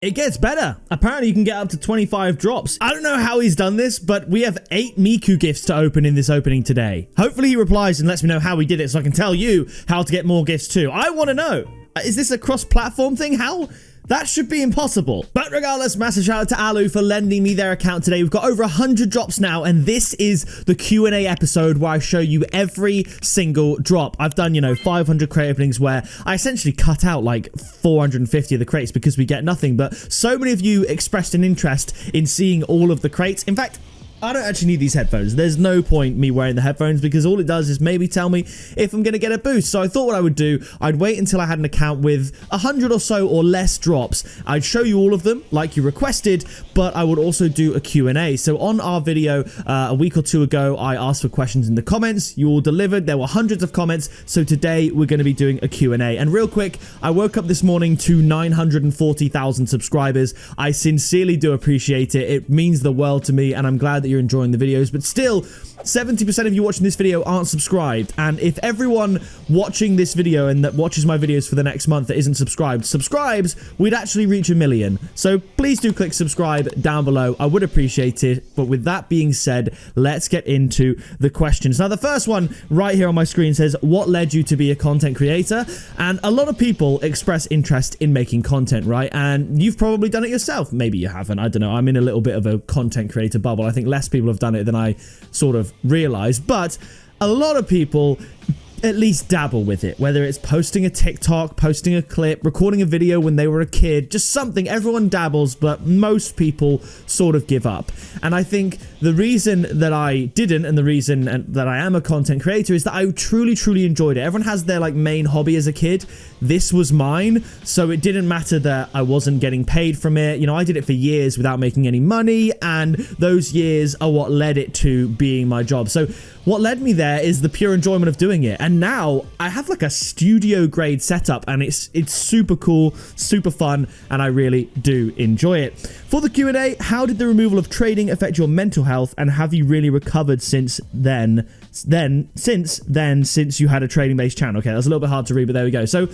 It gets better. Apparently you can get up to 25 drops. I don't know how he's done this, but we have 8 Miku gifts to open in this opening today. Hopefully he replies and lets me know how he did it so I can tell you how to get more gifts too. I want to know. Is this a cross-platform thing? How? That should be impossible. But regardless, massive shout out to Alu for lending me their account today. We've got over 100 drops now, and this is the Q&A episode where I show you every single drop. I've done, 500 crate openings where I essentially cut out like 450 of the crates because we get nothing. But so many of you expressed an interest in seeing all of the crates. In fact, I don't actually need these headphones. There's no point me wearing the headphones because all it does is maybe tell me if I'm going to get a boost. So I thought what I would do, I'd wait until I had an account with 100 or so or less drops. I'd show you all of them like you requested, but I would also do a Q&A. So on our video a week or two ago, I asked for questions in the comments. You all delivered. There were hundreds of comments. So today we're going to be doing a Q&A. And real quick, I woke up this morning to 940,000 subscribers. I sincerely do appreciate it. It means the world to me, and I'm glad that you're enjoying the videos, but still 70% of you watching this video aren't subscribed. And if everyone watching this video and that watches my videos for the next month that isn't subscribes, we'd actually reach 1 million. So please do click subscribe down below. I would appreciate it. But with that being said, let's get into the questions. Now, the first one right here on my screen says, what led you to be a content creator? And a lot of people express interest in making content, right? And you've probably done it yourself. Maybe you haven't. I don't know. I'm in a little bit of a content creator bubble. I think less people have done it than I sort of realized, but a lot of people at least dabble with it, whether it's posting a TikTok, posting a clip, recording a video when they were a kid, just something. Everyone dabbles, but most people sort of give up. And I think the reason that I didn't, and the reason that I am a content creator, is that I truly enjoyed it. Everyone has their main hobby as a kid. This was mine, so it didn't matter that I wasn't getting paid from it. I did it for years without making any money, and those years are what led it to being my job. So what led me there is the pure enjoyment of doing it. And now I have like a studio grade setup, and it's super cool, super fun, and I really do enjoy it. For the Q&A, how did the removal of trading affect your mental health, and have you really recovered since since you had a trading based channel? Okay, that's a little bit hard to read, but there we go. So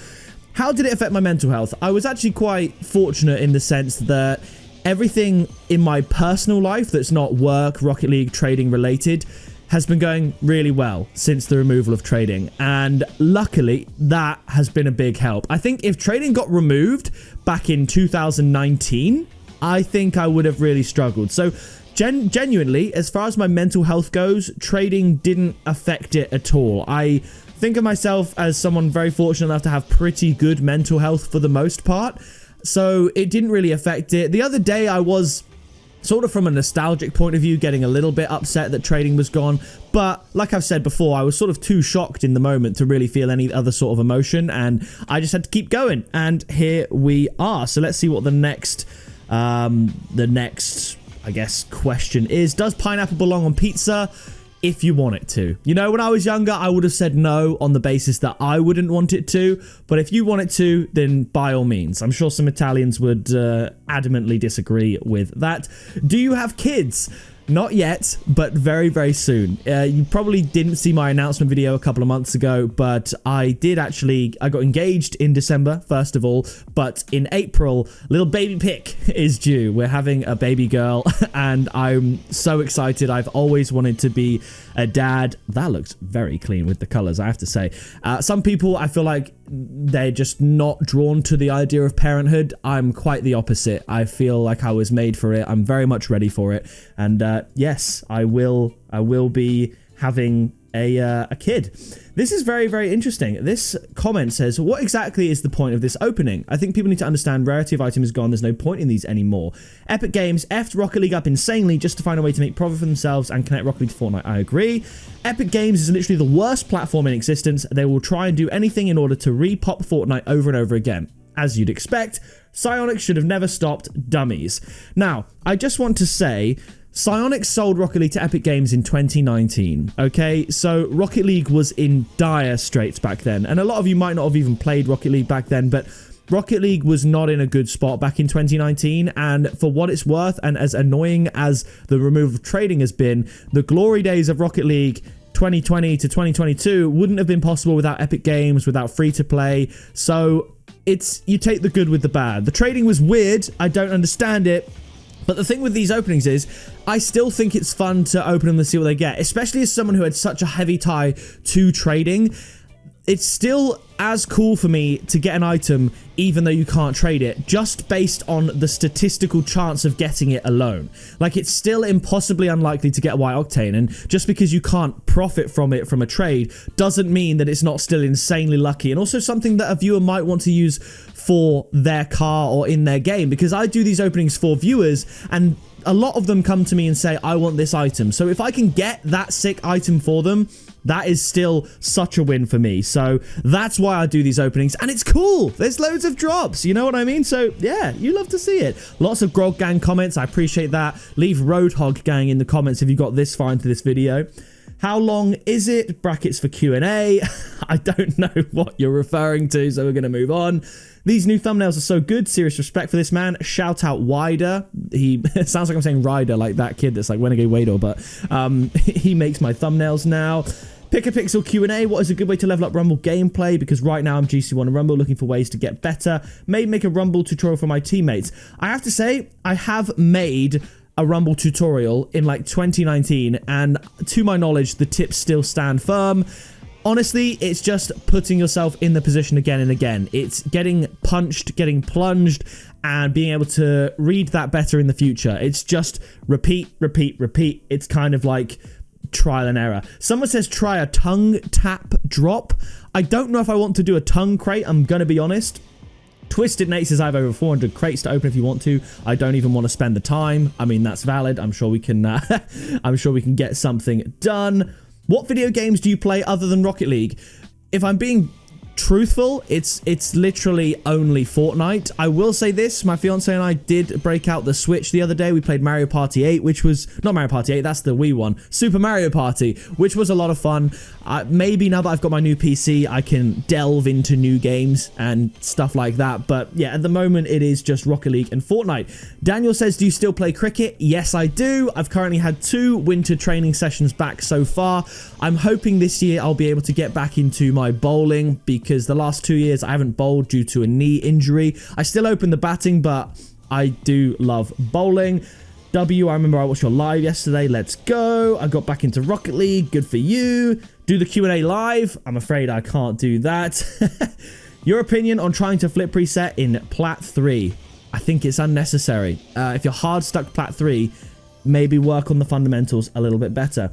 how did it affect my mental health? I was actually quite fortunate in the sense that everything in my personal life that's not work, Rocket League, trading related has been going really well since the removal of trading, and luckily that has been a big help. I think if trading got removed back in 2019, I think I would have really struggled. So genuinely, as far as my mental health goes, trading didn't affect it at all. I think of myself as someone very fortunate enough to have pretty good mental health for the most part, so it didn't really affect it. The other day I was sort of, from a nostalgic point of view, getting a little bit upset that trading was gone. But like I've said before, I was sort of too shocked in the moment to really feel any other sort of emotion, and I just had to keep going. And here we are. So let's see what the next, I guess, question is. Does pineapple belong on pizza? If you want it to. When I was younger, I would have said no on the basis that I wouldn't want it to. But if you want it to, then by all means. I'm sure some Italians would adamantly disagree with that. Do you have kids? Not yet, but very soon. You probably didn't see my announcement video a couple of months ago, but I got engaged in December, first of all, but in April, little baby pick is due. We're having a baby girl, and I'm so excited. I've always wanted to be a dad. That looks very clean with the colors, I have to say. Some people, I feel like they're just not drawn to the idea of parenthood. I'm quite the opposite. I feel like I was made for it. I'm very much ready for it. And yes, I will be having a kid. This is very interesting. This comment says, what exactly is the point of this opening? I think people need to understand rarity of item is gone. There's no point in these anymore. Epic Games effed Rocket League up insanely just to find a way to make profit for themselves and connect Rocket League to Fortnite. I agree. Epic Games is literally the worst platform in existence. They will try and do anything in order to re-pop Fortnite over and over again. As you'd expect, Psyonix should have never stopped, dummies. Now, I just want to say, Psyonix sold Rocket League to Epic Games in 2019, okay? So Rocket League was in dire straits back then, and a lot of you might not have even played Rocket League back then, but Rocket League was not in a good spot back in 2019, and for what it's worth, and as annoying as the removal of trading has been, the glory days of Rocket League 2020 to 2022 wouldn't have been possible without Epic Games, without free-to-play. So you take the good with the bad. The trading was weird. I don't understand it. But the thing with these openings is, I still think it's fun to open them and see what they get, especially as someone who had such a heavy tie to trading. It's still as cool for me to get an item even though you can't trade it, just based on the statistical chance of getting it alone. Like, it's still impossibly unlikely to get White Octane, and just because you can't profit from it from a trade doesn't mean that it's not still insanely lucky, and also something that a viewer might want to use for their car or in their game, because I do these openings for viewers, and a lot of them come to me and say, I want this item. So if I can get that sick item for them, that is still such a win for me. So that's why I do these openings, and it's cool. There's loads of drops, you know what I mean? So yeah, you love to see it. Lots of Grog Gang comments, I appreciate that. Leave Roadhog Gang in the comments if you got this far into this video. How long is it? Brackets for Q&A. I don't know what you're referring to, so we're going to move on. These new thumbnails are so good. Serious respect for this man. Shout out Wider. It sounds like I'm saying Ryder, like that kid that's like Renegade Wader, but he makes my thumbnails now. Pickapixel Q&A. What is a good way to level up Rumble gameplay? Because right now I'm GC1 and Rumble, looking for ways to get better. Maybe make a Rumble tutorial for my teammates. I have to say, I have made a Rumble tutorial in like 2019, and to my knowledge, the tips still stand firm. Honestly, it's just putting yourself in the position again and again. It's getting punched, getting plunged, and being able to read that better in the future. It's just repeat, repeat, repeat. It's kind of like trial and error. Someone says try a tongue tap drop. I don't know if I want to do a tongue crate, I'm gonna be honest. Twisted Nate says I have over 400 crates to open if you want to. I don't even want to spend the time. I mean, that's valid. I'm sure we can I'm sure we can get something done. What video games do you play other than Rocket League? If I'm being truthful, it's literally only Fortnite. I will say this, my fiance and I did break out the Switch the other day. We played Mario Party 8, which was not Mario Party 8, that's the Wii one, Super Mario Party, which was a lot of fun. Maybe now that I've got my new PC, I can delve into new games and stuff like that, but yeah, at the moment it is just Rocket League and Fortnite. Daniel says, do you still play cricket? Yes, I do. I've currently had 2 winter training sessions back so far. I'm hoping this year I'll be able to get back into my bowling, because the last 2 years I haven't bowled due to a knee injury. I still open the batting, but I do love bowling. W, I remember I watched your live yesterday. Let's go. I got back into Rocket League. Good for you. Do the Q&A live. I'm afraid I can't do that. Your opinion on trying to flip preset in Plat 3. I think it's unnecessary. If you're hard stuck Plat 3, maybe work on the fundamentals a little bit better.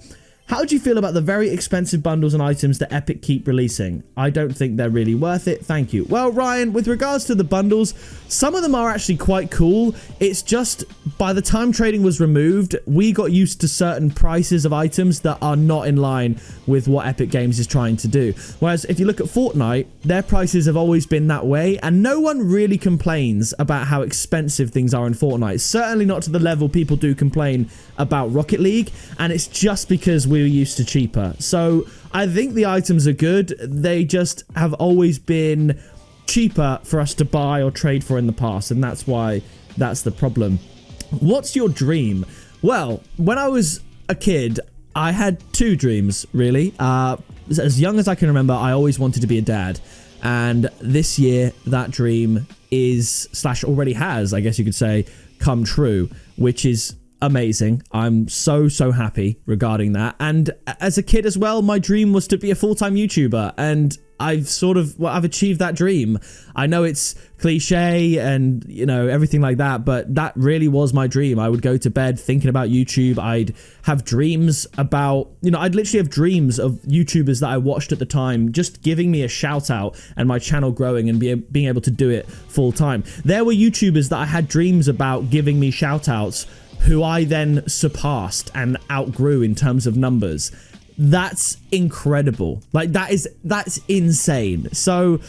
How do you feel about the very expensive bundles and items that Epic keep releasing? I don't think they're really worth it. Thank you. Well, Ryan, with regards to the bundles, some of them are actually quite cool. It's just by the time trading was removed, we got used to certain prices of items that are not in line with what Epic Games is trying to do. Whereas if you look at Fortnite, their prices have always been that way, and no one really complains about how expensive things are in Fortnite. Certainly not to the level people do complain about Rocket League, and it's just because we were used to cheaper. So I think the items are good. They just have always been cheaper for us to buy or trade for in the past, and that's why that's the problem. What's your dream? Well, when I was a kid, I had 2 dreams, really. As young as I can remember, I always wanted to be a dad. And this year, that dream is, / already has, I guess you could say, come true, which is amazing. I'm so happy regarding that. And as a kid as well, my dream was to be a full-time YouTuber, and I've achieved that dream. I know it's cliche and, you know, everything like that, but that really was my dream. I would go to bed thinking about YouTube. I'd have dreams about, you know, I'd literally have dreams of YouTubers that I watched at the time just giving me a shout out and my channel growing and being able to do it full time. There were YouTubers that I had dreams about giving me shout outs who I then surpassed and outgrew in terms of numbers. That's incredible. Like, that's insane. So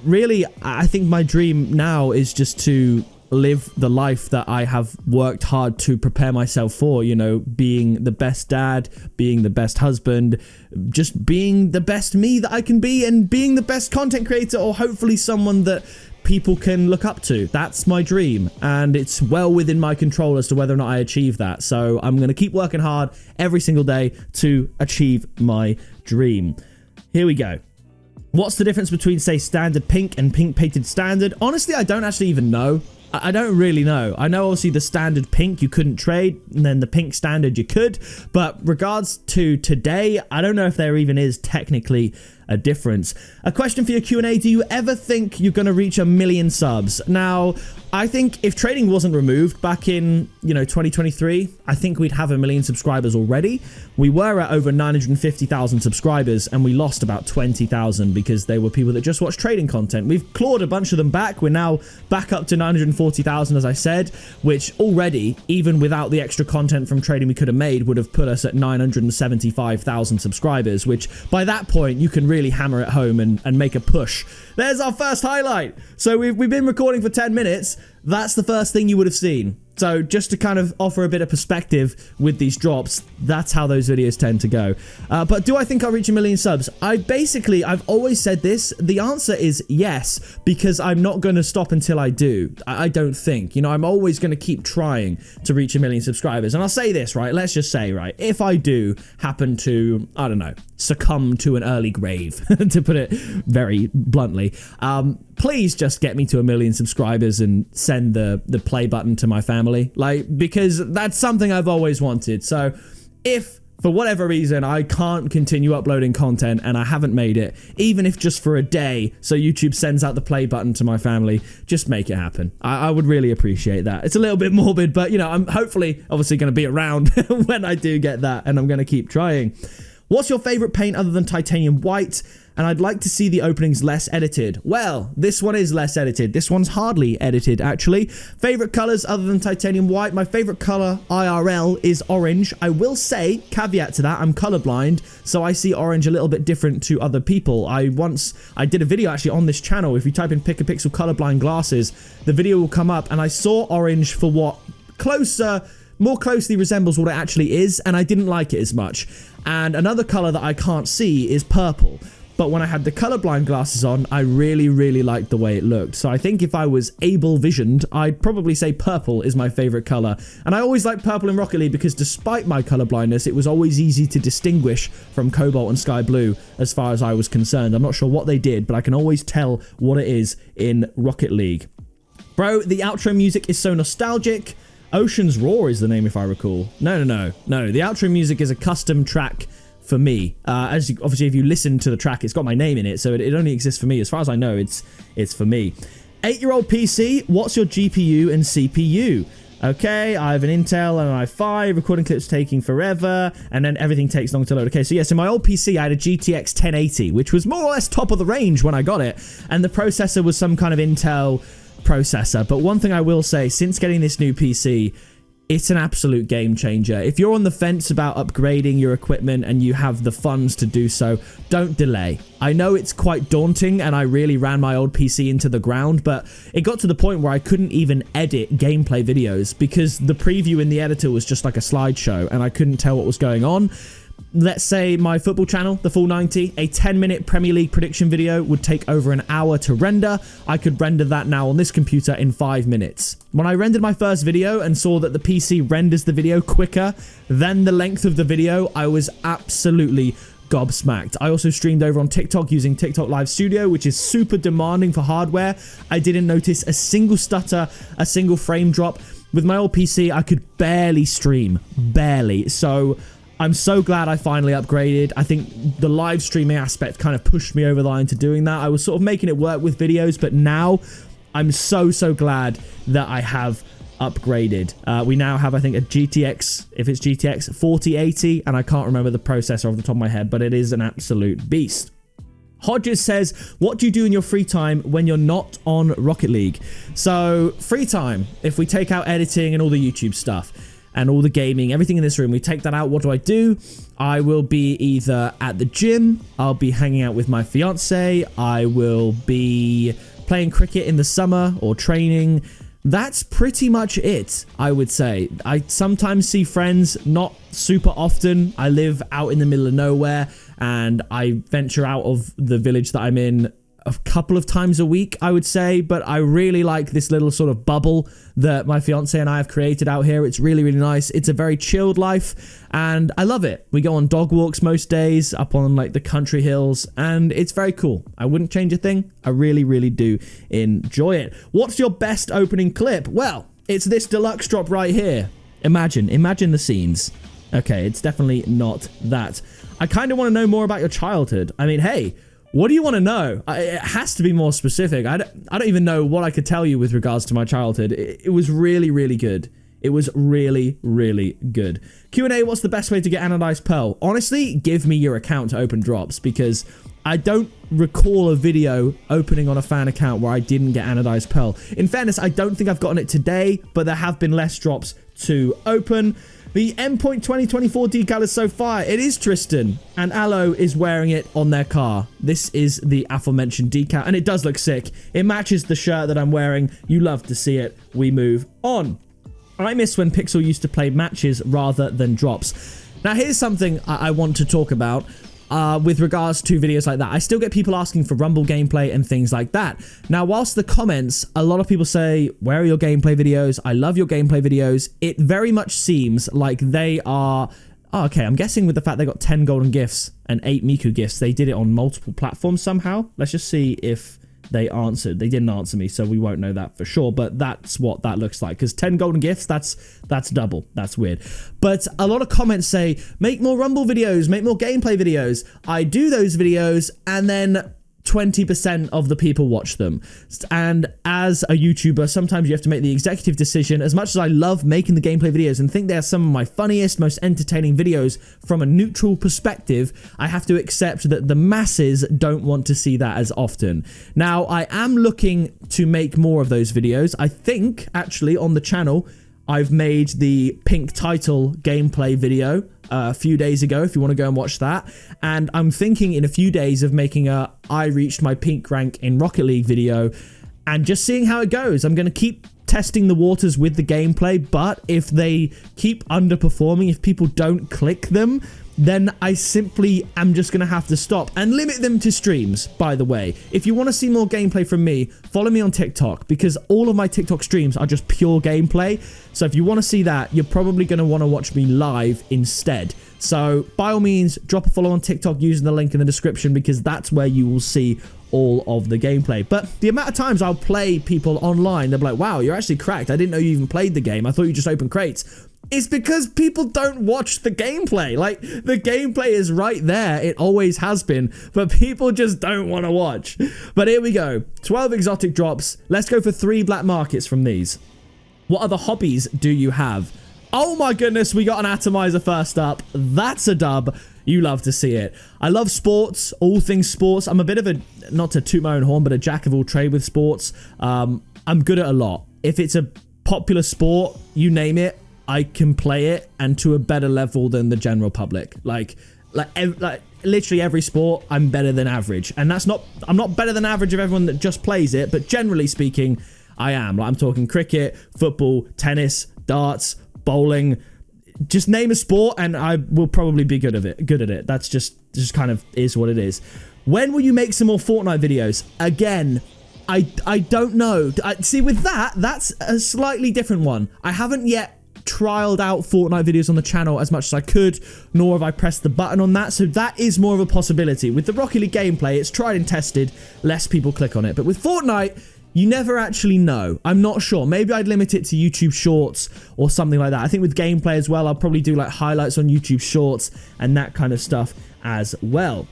really, I think my dream now is just to live the life that I have worked hard to prepare myself for, you know, being the best dad, being the best husband, just being the best me that I can be, and being the best content creator, or hopefully someone that people can look up to. That's my dream, and it's well within my control as to whether or not I achieve that. So I'm going to keep working hard every single day to achieve my dream. Here we go. What's the difference between, say, standard pink and pink painted standard? Honestly, I don't actually even know. I don't really know. I know obviously the standard pink you couldn't trade, and then the pink standard you could. But regards to today, I don't know if there even is technically a difference. A question for your Q&A: do you ever think you're going to reach 1 million subs? Now, I think if trading wasn't removed back in, 2023, I think we'd have 1 million subscribers already. We were at over 950,000 subscribers, and we lost about 20,000 because they were people that just watched trading content. We've clawed a bunch of them back. We're now back up to 940,000, as I said, which already, even without the extra content from trading we could have made, would have put us at 975,000 subscribers, which by that point, you can really hammer it home and make a push. There's our first highlight. So we've been recording for 10 minutes. That's the first thing you would have seen. So just to kind of offer a bit of perspective with these drops, that's how those videos tend to go. But do I think I'll reach 1 million subs? I've always said this. The answer is yes, because I'm not going to stop until I do. I don't think. I'm always going to keep trying to reach 1 million subscribers. And I'll say this, right? Let's just say, right, if I do happen to, I don't know, succumb to an early grave, to put it very bluntly, please just get me to 1 million subscribers and send the play button to my family. Because that's something I've always wanted. So if for whatever reason I can't continue uploading content and I haven't made it, even if just for a day, so YouTube sends out the play button to my family, just make it happen. I would really appreciate that. It's a little bit morbid, but I'm hopefully obviously going to be around when I do get that, and I'm going to keep trying. What's your favorite paint other than titanium white? And I'd like to see the openings less edited. Well, this one is less edited. This one's hardly edited, actually. Favorite colors other than titanium white? My favorite color IRL is orange. I will say, caveat to that, I'm colorblind, so I see orange a little bit different to other people. I did a video actually on this channel. If you type in pickapixel colorblind glasses, the video will come up, and I saw orange for what more closely resembles what it actually is, and I didn't like it as much. And another color that I can't see is purple. But when I had the colorblind glasses on, I really, really liked the way it looked. So I think if I was able visioned, I'd probably say purple is my favorite color. And I always liked purple in Rocket League because despite my colorblindness, it was always easy to distinguish from cobalt and sky blue as far as I was concerned. I'm not sure what they did, but I can always tell what it is in Rocket League. Bro, the outro music is so nostalgic. Ocean's Roar is the name, if I recall. No. The outro music is a custom track for me. Obviously, if you listen to the track, it's got my name in it, so it only exists for me. As far as I know, it's for me. 8-year-old PC, what's your GPU and CPU? Okay, I have an Intel and an i5, recording clips taking forever, and then everything takes long to load. Okay, so yes, in my old PC, I had a GTX 1080, which was more or less top of the range when I got it, and the processor was some kind of Intel processor. But one thing I will say, since getting this new PC, it's an absolute game changer. If you're on the fence about upgrading your equipment and you have the funds to do so, don't delay. I know it's quite daunting, and I really ran my old PC into the ground, but it got to the point where I couldn't even edit gameplay videos because the preview in the editor was just like a slideshow and I couldn't tell what was going on. Let's say my football channel, the Full 90, a 10-minute Premier League prediction video would take over an hour to render. I could render that now on this computer in 5 minutes. When I rendered my first video and saw that the PC renders the video quicker than the length of the video, I was absolutely gobsmacked. I also streamed over on TikTok using TikTok Live Studio, which is super demanding for hardware. I didn't notice a single stutter, a single frame drop. With my old PC, I could barely stream. Barely. So I'm so glad I finally upgraded. I think the live streaming aspect kind of pushed me over the line to doing that. I was sort of making it work with videos, but now I'm so glad that I have upgraded. We now have, I think, a GTX, if it's GTX 4080, and I can't remember the processor off the top of my head, but it is an absolute beast. Hodges says, what do you do in your free time when you're not on Rocket League? So, free time, if we take out editing and all the YouTube stuff, and all the gaming, everything in this room, we take that out. What do? I will be either at the gym, I'll be hanging out with my fiance, I will be playing cricket in the summer or training. That's pretty much it, I would say. I sometimes see friends, not super often. I live out in the middle of nowhere, and I venture out of the village that I'm in a couple of times a week, I would say, but I really like this little sort of bubble that my fiance and I have created out here. It's really, really nice. It's a very chilled life and I love it. We go on dog walks most days up on like the country hills and it's very cool. I wouldn't change a thing. I really, really do enjoy it. What's your best opening clip? Well, it's this deluxe drop right here. Imagine the scenes. Okay, it's definitely not that. I kind of want to know more about your childhood. I mean, hey, what do you want to know? It has to be more specific. I don't even know what I could tell you with regards to my childhood. It was really, really good. It was really, really good. Q&A, what's the best way to get anodized pearl? Honestly, give me your account to open drops because I don't recall a video opening on a fan account where I didn't get anodized pearl. In fairness, I don't think I've gotten it today, but there have been less drops to open. The ENDPOINT 2024 decal is so fire. It is Tristan, and Aloe is wearing it on their car. This is the aforementioned decal, and it does look sick. It matches the shirt that I'm wearing. You love to see it. We move on. I miss when Pixel used to play matches rather than drops. Now, here's something I want to talk about. With regards to videos like that, I still get people asking for Rumble gameplay and things like that. Now, whilst the comments, a lot of people say, where are your gameplay videos? I love your gameplay videos. It very much seems like they are... Oh, okay, I'm guessing with the fact they got 10 golden gifts and 8 Miku gifts, they did it on multiple platforms somehow. Let's just see if they answered. They didn't answer me, so we won't know that for sure, but that's what that looks like, because 10 golden gifts, that's double. That's weird. But a lot of comments say, make more Rumble videos, make more gameplay videos. I do those videos, and then 20% of the people watch them. And as a YouTuber, sometimes you have to make the executive decision. As much as I love making the gameplay videos and think they're some of my funniest, most entertaining videos from a neutral perspective, I have to accept that the masses don't want to see that as often. Now, I am looking to make more of those videos. I think, actually, on the channel, I've made the pink title gameplay video a few days ago, if you want to go and watch that. And I'm thinking in a few days of making a I reached my pink rank in Rocket League video and just seeing how it goes. I'm going to keep testing the waters with the gameplay, but if they keep underperforming, if people don't click them, then I simply am just going to have to stop and limit them to streams, by the way. If you want to see more gameplay from me, follow me on TikTok, because all of my TikTok streams are just pure gameplay. So if you want to see that, you're probably going to want to watch me live instead. So by all means, drop a follow on TikTok using the link in the description, because that's where you will see all of the gameplay. But the amount of times I'll play people online, they'll be like, wow, you're actually cracked. I didn't know you even played the game. I thought you just opened crates. It's because people don't watch the gameplay. Like, the gameplay is right there. It always has been, but people just don't want to watch. But here we go. 12 exotic drops. Let's go for 3 black markets from these. What other hobbies do you have? Oh my goodness, we got an atomizer first up. That's a dub. You love to see it. I love sports, all things sports. I'm a bit of a, not to toot my own horn, but a jack of all trade with sports. I'm good at a lot. If it's a popular sport, you name it, I can play it, and to a better level than the general public. Like literally every sport, I'm better than average. And that's not, I'm not better than average of everyone that just plays it, but generally speaking, I am. Like, I'm talking cricket, football, tennis, darts, bowling. Just name a sport and I will probably be good at it. That's just kind of is what it is. When will you make some more Fortnite videos? Again, I don't know. See, with that, that's a slightly different one. I haven't yet trialed out Fortnite videos on the channel as much as I could, nor have I pressed the button on that, so that is more of a possibility. With the Rocket League gameplay, it's tried and tested, less people click on it, but with Fortnite, you never actually know. I'm not sure. Maybe I'd limit it to YouTube Shorts or something like that. I think with gameplay as well, I'll probably do like highlights on YouTube Shorts and that kind of stuff as well.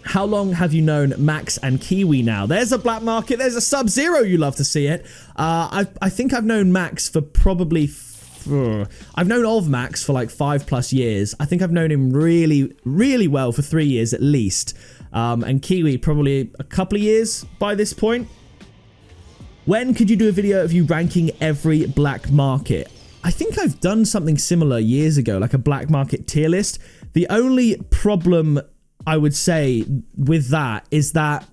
How long have you known Max and Kiwi now? There's a black market. There's a Sub-Zero. You love to see it. I think I've known Max for probably... I've known of Max for like 5+ years. I think I've known him really, really well for 3 years at least. And Kiwi probably a couple of years by this point. When could you do a video of you ranking every black market? I think I've done something similar years ago, like a black market tier list. The only problem I would say with that is that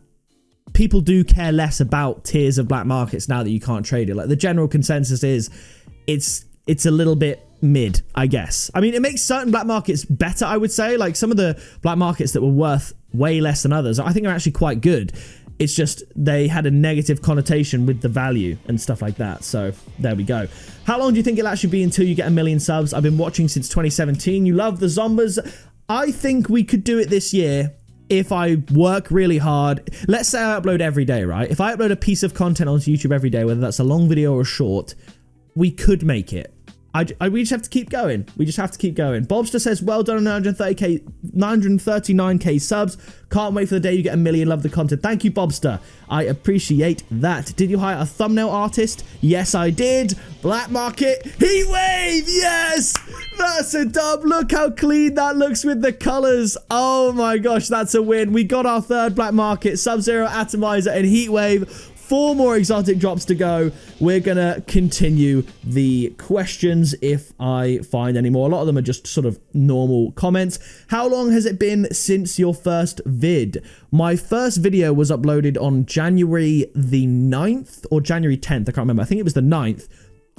people do care less about tiers of black markets now that you can't trade it. Like, the general consensus is it's a little bit mid, I guess. I mean, it makes certain black markets better, I would say. Like, some of the black markets that were worth way less than others, I think are actually quite good. It's just they had a negative connotation with the value and stuff like that. So there we go. How long do you think it'll actually be until you get 1 million subs? I've been watching since 2017. You love the zombies. I think we could do it this year if I work really hard. Let's say I upload every day, right? If I upload a piece of content onto YouTube every day, whether that's a long video or a short, we could make it. We just have to keep going. We just have to keep going. Bobster says, well done on 939k subs. Can't wait for the day you get 1 million. Love the content. Thank you, Bobster. I appreciate that. Did you hire a thumbnail artist? Yes, I did. Black Market Heatwave. Yes, that's a dub. Look how clean that looks with the colors. Oh my gosh, that's a win. We got our third Black Market, Sub-Zero, Atomizer, and Heatwave. 4 more exotic drops to go. We're going to continue the questions if I find any more. A lot of them are just sort of normal comments. How long has it been since your first vid? My first video was uploaded on January the 9th or January 10th. I can't remember. I think it was the 9th,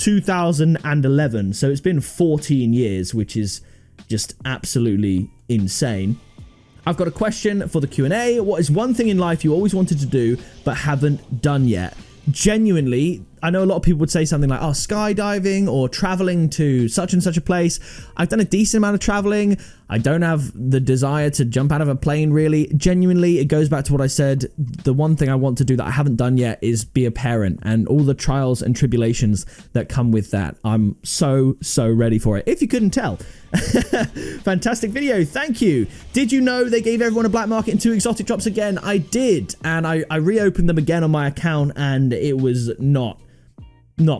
2011. So it's been 14 years, which is just absolutely insane. I've got a question for the Q&A. What is one thing in life you always wanted to do but haven't done yet? Genuinely, I know a lot of people would say something like, oh, skydiving or traveling to such and such a place. I've done a decent amount of traveling. I don't have the desire to jump out of a plane, really. Genuinely, it goes back to what I said. The one thing I want to do that I haven't done yet is be a parent, and all the trials and tribulations that come with that. I'm so ready for it, if you couldn't tell. Fantastic video, thank you. Did you know they gave everyone a black market and 2 exotic drops again? I did, and I reopened them again on my account, and it was not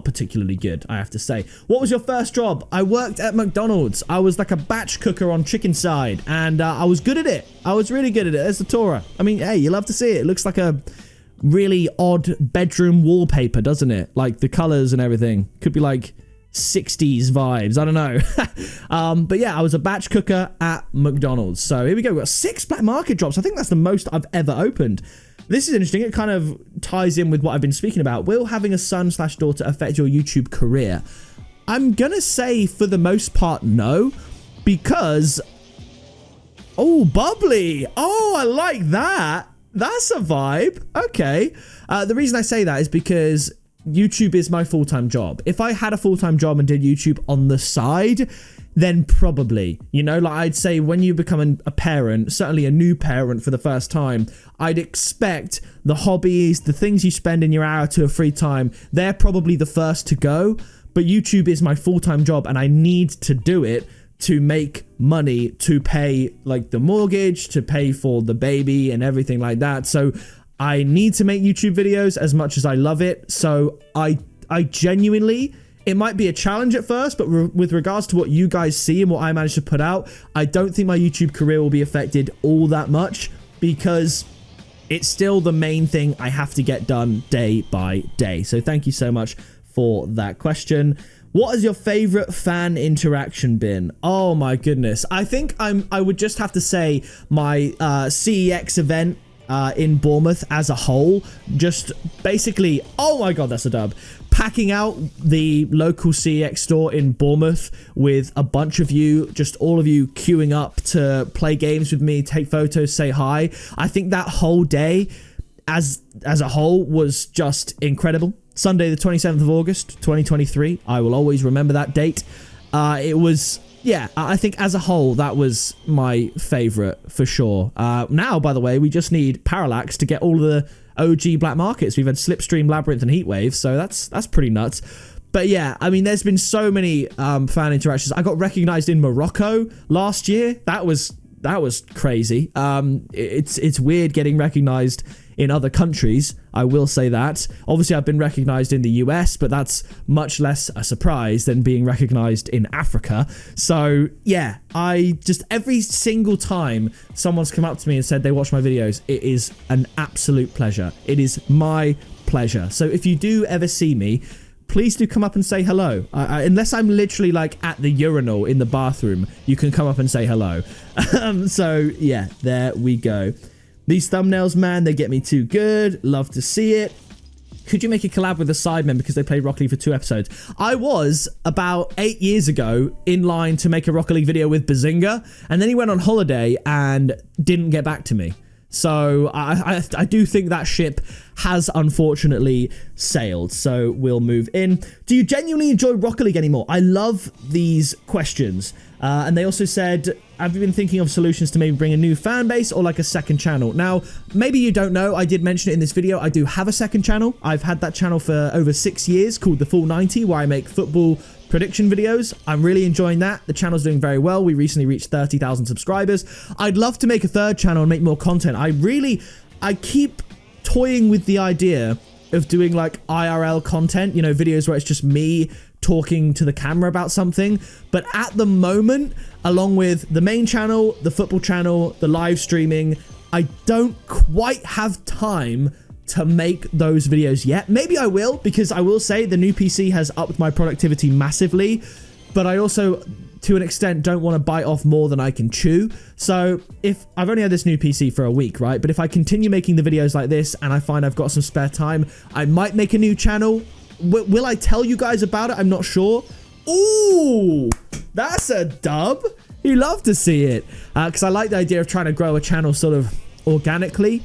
particularly good, I have to say. What was your first job? I worked at McDonald's. I was like a batch cooker on chicken side, and I was good at it. I was really good at it. There's the Torah. I mean, hey, you love to see it. It looks like a really odd bedroom wallpaper, doesn't it? Like the colors and everything. Could be like 60s vibes. I don't know. But yeah, I was a batch cooker at McDonald's. So here we go. We've got 6 black market drops. I think that's the most I've ever opened. This is interesting. It kind of ties in with what I've been speaking about. Will having a son/daughter affect your YouTube career? I'm going to say for the most part, no, because... Oh, bubbly. Oh, I like that. That's a vibe. Okay. The reason I say that is because YouTube is my full-time job. If I had a full-time job and did YouTube on the side, then probably, you know, like I'd say when you become a parent, certainly a new parent for the first time, I'd expect the hobbies, the things you spend in your hour to a free time, they're probably the first to go. But YouTube is my full-time job and I need to do it to make money, to pay like the mortgage, to pay for the baby and everything like that. So I need to make YouTube videos as much as I love it. So I genuinely, it might be a challenge at first, but with regards to what you guys see and what I managed to put out, I don't think my YouTube career will be affected all that much because it's still the main thing I have to get done day by day. So thank you so much for that question. What has your favorite fan interaction been? Oh my goodness. I think I would just have to say my CEX event in Bournemouth as a whole. Just basically, oh my god, that's a dub. Packing out the local CEX store in Bournemouth with a bunch of you, just all of you queuing up to play games with me, take photos, say hi. I think that whole day as a whole was just incredible. Sunday the 27th of August 2023, I will always remember that date. It was, yeah, I think as a whole that was my favorite for sure. Now, by the way, we just need Parallax to get all the OG black markets. We've had Slipstream, Labyrinth, and Heatwave, so that's pretty nuts. But yeah, I mean, there's been so many fan interactions. I got recognized in Morocco last year. That was crazy. It's weird getting recognized in other countries, I will say that. Obviously, I've been recognized in the US, but that's much less a surprise than being recognized in Africa. So yeah, I just, every single time someone's come up to me and said they watch my videos, it is an absolute pleasure. It is my pleasure. So if you do ever see me, please do come up and say hello. Unless I'm literally like at the urinal in the bathroom, you can come up and say hello. So yeah, there we go. These thumbnails, man, they get me too good. Love to see it. Could you make a collab with the Sidemen because they played Rocket League for 2 episodes? I was, about 8 years ago, in line to make a Rocket League video with Bazinga, and then he went on holiday and didn't get back to me. So I do think that ship has unfortunately sailed. So we'll move in. Do you genuinely enjoy Rocket League anymore? I love these questions. And they also said, have you been thinking of solutions to maybe bring a new fan base or like a second channel? Now, maybe you don't know, I did mention it in this video. I do have a second channel. I've had that channel for over 6 years called The Full 90, where I make football prediction videos. I'm really enjoying that. The channel's doing very well. We recently reached 30,000 subscribers. I'd love to make a third channel and make more content. I keep toying with the idea of doing like IRL content, you know, videos where it's just me talking to the camera about something. But at the moment, along with the main channel, the football channel, the live streaming, I don't quite have time to make those videos yet. Maybe I will, because I will say the new PC has upped my productivity massively, but I also, to an extent, don't want to bite off more than I can chew. So if I've only had this new PC for a week, right? But if I continue making the videos like this and I find I've got some spare time, I might make a new channel. Will I tell you guys about it? I'm not sure. Ooh, that's a dub. You love to see it, because I like the idea of trying to grow a channel sort of organically.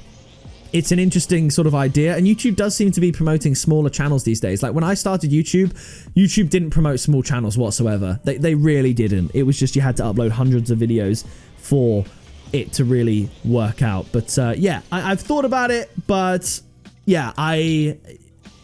It's an interesting sort of idea, and YouTube does seem to be promoting smaller channels these days. Like when I started YouTube didn't promote small channels whatsoever. They really didn't. It was just you had to upload hundreds of videos for it to really work out. But yeah, I've thought about it, but yeah,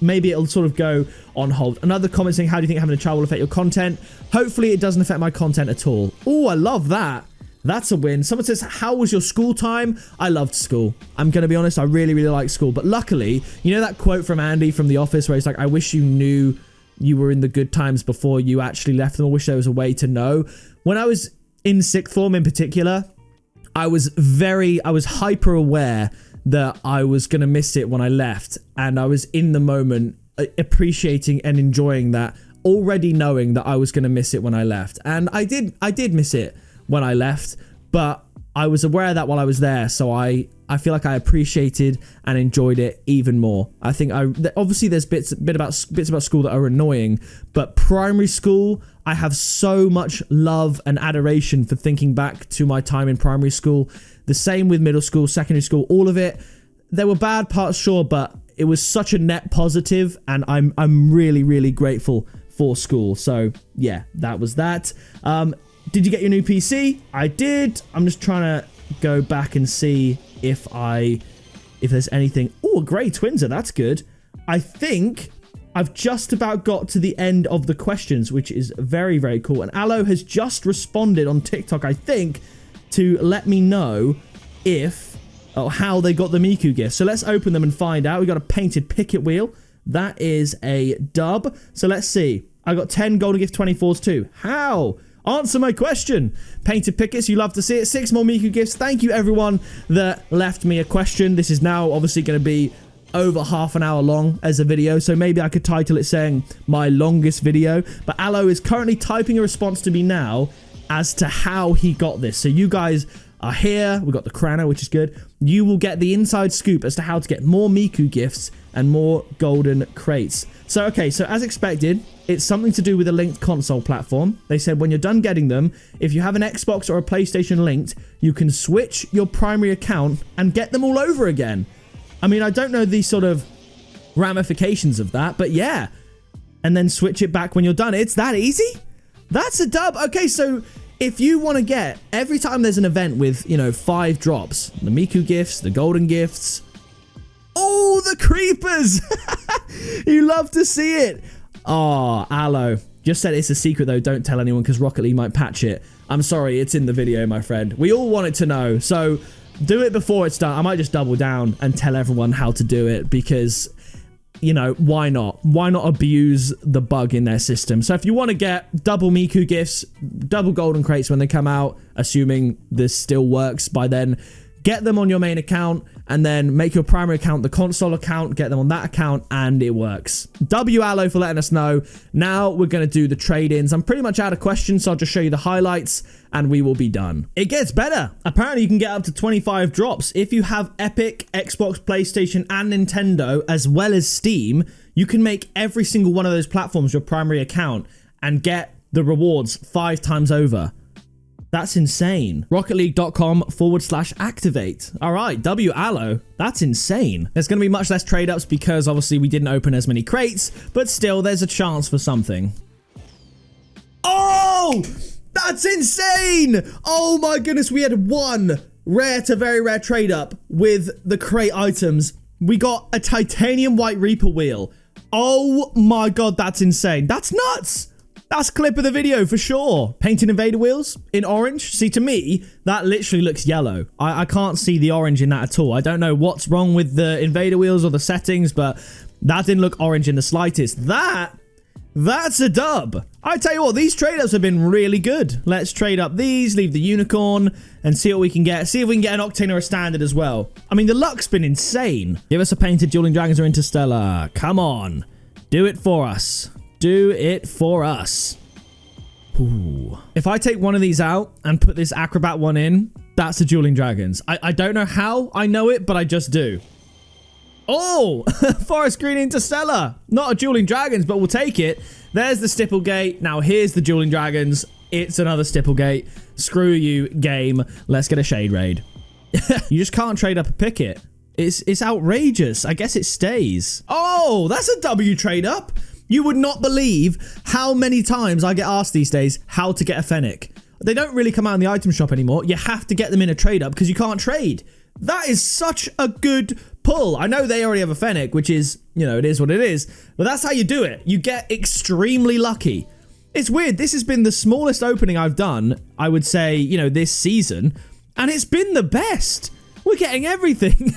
maybe it'll sort of go on hold. Another comment saying, how do you think having a child will affect your content? Hopefully it doesn't affect my content at all. Oh, I love that. That's a win. Someone says, how was your school time? I loved school. I'm going to be honest, I really, really like school. But luckily, you know that quote from Andy from The Office where he's like, I wish you knew you were in the good times before you actually left them. I wish there was a way to know. When I was in sixth form in particular, I was hyper aware that I was going to miss it when I left. And I was in the moment appreciating and enjoying that, already knowing that I was going to miss it when I left. And I did miss it when I left, but I was aware of that while I was there, so I feel like I appreciated and enjoyed it even more. I think obviously there's bits about school that are annoying, but primary school, I have so much love and adoration for thinking back to my time in primary school. The same with middle school, secondary school, all of it. There were bad parts, sure, but it was such a net positive, and I'm really, really grateful for school. So yeah, that was that. Did you get your new PC? I did. I'm just trying to go back and see if there's anything. Oh, a grey Twinser. That's good. I think I've just about got to the end of the questions, which is very, very cool. And Aloe has just responded on TikTok, I think, to let me know how they got the Miku gift. So let's open them and find out. We got a painted picket wheel. That is a dub. So let's see. I got 10 golden gift 24s too. How? Answer my question. Painted pickets, you love to see it. 6 more Miku gifts. Thank you everyone that left me a question. This is now obviously going to be over half an hour long as a video, so maybe I could title it saying my longest video. But Aloe is currently typing a response to me now as to how he got this. So you guys are here. We've got the Crano, which is good. You will get the inside scoop as to how to get more Miku gifts and more golden crates. So, okay, so as expected, it's something to do with a linked console platform. They said when you're done getting them, if you have an Xbox or a PlayStation linked, you can switch your primary account and get them all over again. I mean, I don't know the sort of ramifications of that, but yeah. And then switch it back when you're done. It's that easy? That's a dub. Okay, so if you want to get, every time there's an event with, 5 drops, the Miku gifts, the golden gifts, oh, the creepers! You love to see it. Oh, Aloe. Just said it's a secret though, don't tell anyone because Rocket League might patch it. I'm sorry, it's in the video, my friend. We all wanted to know, so do it before it's done. I might just double down and tell everyone how to do it because, why not? Why not abuse the bug in their system? So if you want to get double Miku gifts, double golden crates when they come out, assuming this still works by then, get them on your main account and then make your primary account the console account, get them on that account, and it works. W Aloe for letting us know. Now we're going to do the trade-ins. I'm pretty much out of questions, so I'll just show you the highlights and we will be done. It gets better. Apparently you can get up to 25 drops. If you have Epic, Xbox, PlayStation, and Nintendo, as well as Steam, you can make every single one of those platforms your primary account and get the rewards 5 times over. That's insane. RocketLeague.com/activate. All right, W Aloe. That's insane. There's going to be much less trade ups because obviously we didn't open as many crates, but still there's a chance for something. Oh, that's insane. Oh my goodness. We had one rare to very rare trade up with the crate items. We got a titanium white Reaper wheel. Oh my god, that's insane. That's nuts. That's clip of the video for sure. Painted invader wheels in orange. See, to me, that literally looks yellow. I can't see the orange in that at all. I don't know what's wrong with the invader wheels or the settings, but that didn't look orange in the slightest. That's a dub. I tell you what, these trade-ups have been really good. Let's trade up these, leave the unicorn, and see what we can get. See if we can get an octane or a standard as well. I mean, the luck's been insane. Give us a painted dueling dragons or interstellar. Come on. Do it for us. Do it for us. Ooh. If I take one of these out and put this acrobat one in, that's the dueling dragons. I don't know how I know it, but I just do. Oh, forest green interstellar. Not a dueling dragons, but we'll take it. There's the Stipplegate. Now here's the dueling dragons. It's another Stipplegate. Screw you, game. Let's get a shade raid. You just can't trade up a picket. It's outrageous. I guess it stays. Oh, that's a W trade up. You would not believe how many times I get asked these days how to get a Fennec. They don't really come out in the item shop anymore. You have to get them in a trade up because you can't trade. That is such a good pull. I know they already have a Fennec, which is, you know, it is what it is. But that's how you do it. You get extremely lucky. It's weird. This has been the smallest opening I've done, I would say, you know, this season. And it's been the best. We're getting everything.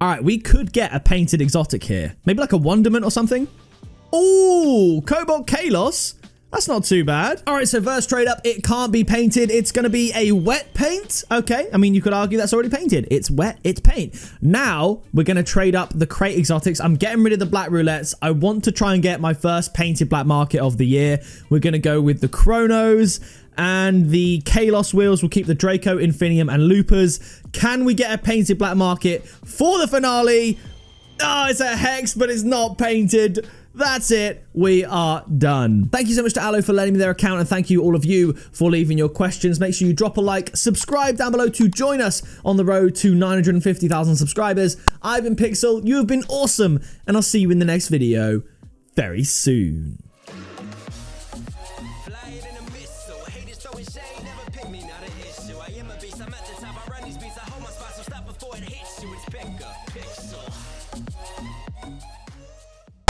All right, we could get a painted exotic here. Maybe like a Wonderment or something. Oh, Cobalt Kalos. That's not too bad. All right, so first trade up, it can't be painted. It's going to be a wet paint. Okay, I mean, you could argue that's already painted. It's wet, it's paint. Now, we're going to trade up the crate exotics. I'm getting rid of the black roulettes. I want to try and get my first painted black market of the year. We're going to go with the Chronos and the Kalos wheels. We'll keep the Draco, Infinium, and Loopers. Can we get a painted black market for the finale? Oh, it's a Hex, but it's not painted. That's it. We are done. Thank you so much to Aloe for lending me their account, and thank you all of you for leaving your questions. Make sure you drop a like, subscribe down below to join us on the road to 950,000 subscribers. I've been Pixel. You have been awesome, and I'll see you in the next video very soon. Flying in a mist, so haters throwing shade, never pick me, not an issue. I am a beast, I'm at the top, I run these beats,